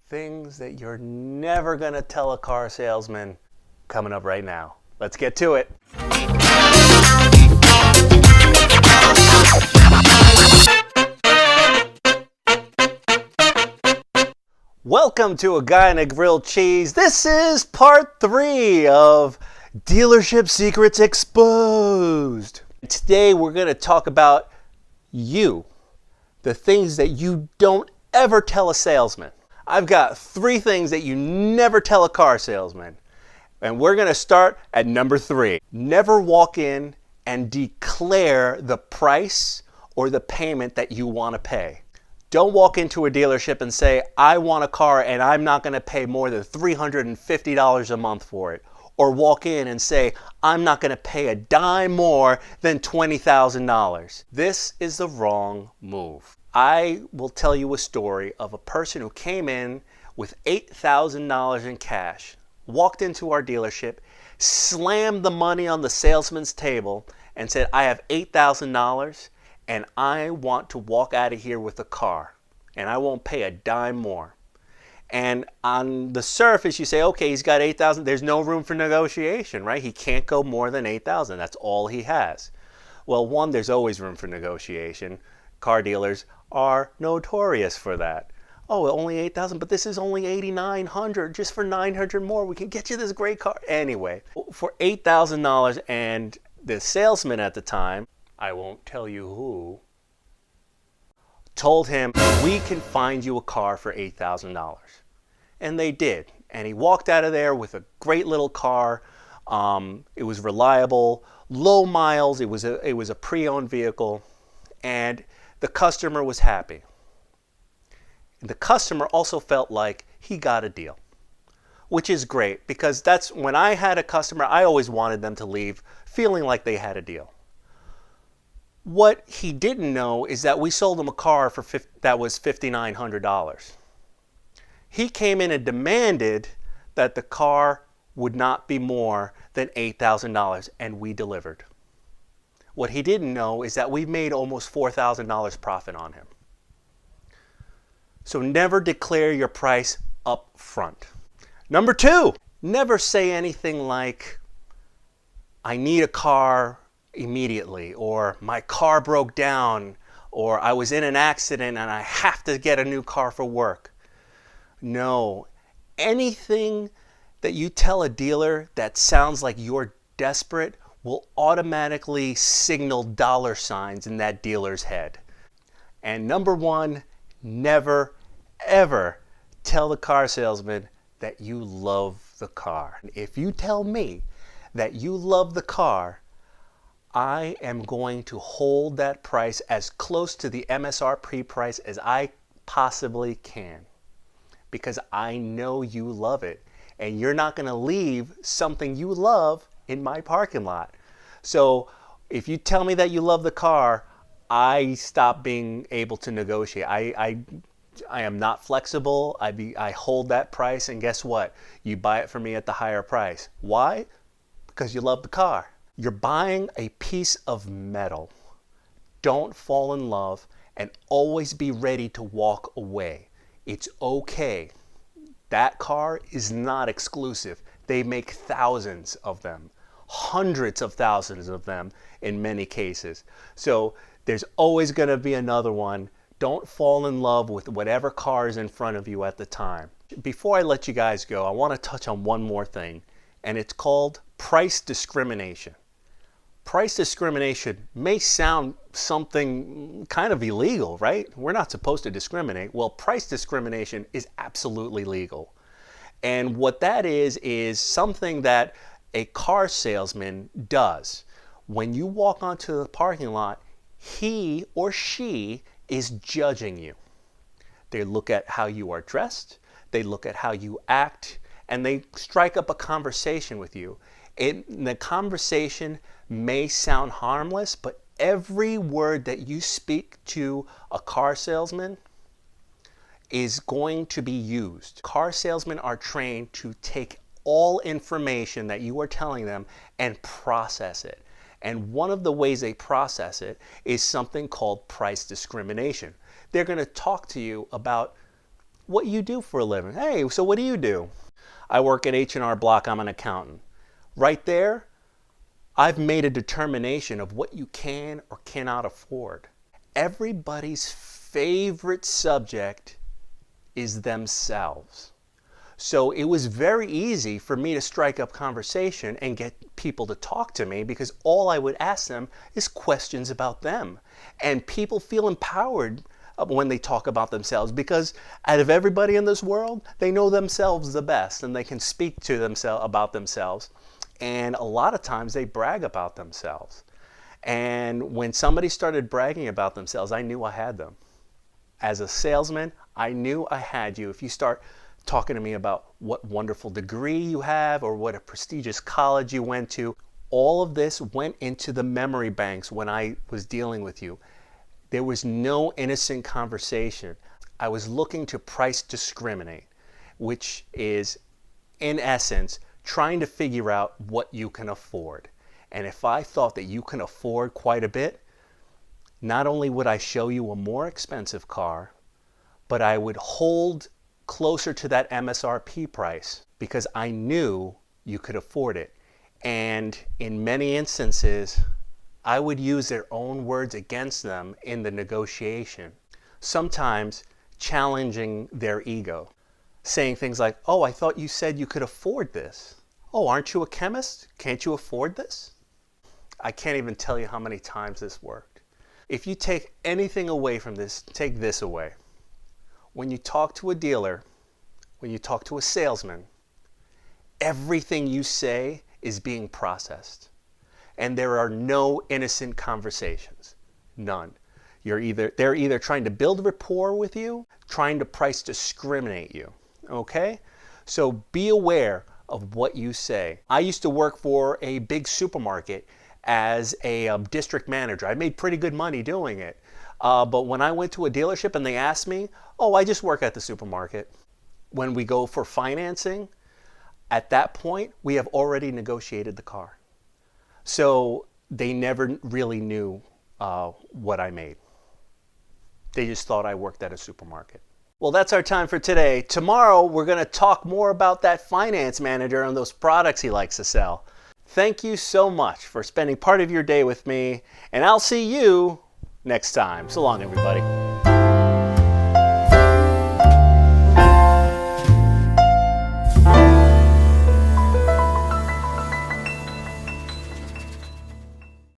Things that you're never going to tell a car salesman, coming up right now. Let's get to it. Welcome to A Guy and a Grilled Cheese. This is part 3 of Dealership Secrets Exposed. Today we're going to talk about you, the things that you don't ever tell a salesman. I've got 3 things that you never tell a car salesman. And we're going to start at number 3. Never walk in and declare the price or the payment that you want to pay. Don't walk into a dealership and say, I want a car and I'm not going to pay more than $350 a month for it. Or walk in and say, I'm not going to pay a dime more than $20,000. This is the wrong move. I will tell you a story of a person who came in with $8,000 in cash, walked into our dealership, slammed the money on the salesman's table and said, I have $8,000 and I want to walk out of here with a car and I won't pay a dime more. And on the surface you say, okay, he's got $8,000, there's no room for negotiation, right? He can't go more than $8,000, that's all he has. Well, one, there's always room for negotiation. Car dealers are notorious for that. Oh, only $8,000, but this is only $8,900. Just for $900 more, we can get you this great car. Anyway, for $8,000, and the salesman at the time, I won't tell you who, told him, we can find you a car for $8,000. And they did. And he walked out of there with a great little car. It was reliable, low miles. It was a pre-owned vehicle. And the customer was happy. The customer also felt like he got a deal, which is great because that's when I had a customer, I always wanted them to leave feeling like they had a deal. What he didn't know is that we sold him a car that was $5,900. He came in and demanded that the car would not be more than $8,000, and we delivered. What he didn't know is that we made almost $4,000 profit on him. So never declare your price up front. Number 2, never say anything like, I need a car immediately, or my car broke down, or I was in an accident and I have to get a new car for work. No, anything that you tell a dealer that sounds like you're desperate will automatically signal dollar signs in that dealer's head. And number 1, never, ever tell the car salesman that you love the car. If you tell me that you love the car, I am going to hold that price as close to the MSRP price as I possibly can, because I know you love it, and you're not going to leave something you love in my parking lot. So if you tell me that you love the car, I stop being able to negotiate. I am not flexible. I hold that price, and guess what? You buy it from me at the higher price. Why? Because you love the car. You're buying a piece of metal. Don't fall in love, and always be ready to walk away. It's okay. That car is not exclusive. They make thousands of them, hundreds of thousands of them in many cases. So there's always going to be another one. Don't fall in love with whatever car is in front of you at the time. Before I let you guys go, I want to touch on one more thing, and it's called price discrimination. Price discrimination may sound something kind of illegal, right? We're not supposed to discriminate. Well, price discrimination is absolutely legal. And what that is something that a car salesman does. When you walk onto the parking lot, he or she is judging you. They look at how you are dressed, they look at how you act, and they strike up a conversation with you. The conversation may sound harmless, but every word that you speak to a car salesman is going to be used. Car salesmen are trained to take all information that you are telling them and process it. And one of the ways they process it is something called price discrimination. They're going to talk to you about what you do for a living. Hey, so what do you do? I work at H&R Block. I'm an accountant. Right there, I've made a determination of what you can or cannot afford. Everybody's favorite subject is themselves. So it was very easy for me to strike up conversation and get people to talk to me because all I would ask them is questions about them. And people feel empowered when they talk about themselves because out of everybody in this world, they know themselves the best and they can speak to themselves about themselves. And a lot of times they brag about themselves. And when somebody started bragging about themselves, I knew I had them. As a salesman, I knew I had you. If you start talking to me about what wonderful degree you have or what a prestigious college you went to, all of this went into the memory banks when I was dealing with you. There was no innocent conversation. I was looking to price discriminate, which is, in essence, trying to figure out what you can afford. And if I thought that you can afford quite a bit, not only would I show you a more expensive car, but I would hold closer to that MSRP price because I knew you could afford it. And in many instances, I would use their own words against them in the negotiation, sometimes challenging their ego, saying things like, oh, I thought you said you could afford this. Oh, aren't you a chemist? Can't you afford this? I can't even tell you how many times this worked. If you take anything away from this, take this away. When you talk to a dealer, when you talk to a salesman, everything you say is being processed. And there are no innocent conversations. None. They're either trying to build rapport with you, trying to price discriminate you. Okay? So be aware of what you say. I used to work for a big supermarket as a district manager. I made pretty good money doing it. But when I went to a dealership and they asked me, oh, I just work at the supermarket. When we go for financing, at that point, we have already negotiated the car. So they never really knew what I made. They just thought I worked at a supermarket. Well, that's our time for today. Tomorrow, we're going to talk more about that finance manager and those products he likes to sell. Thank you so much for spending part of your day with me, and I'll see you next time. So long, everybody.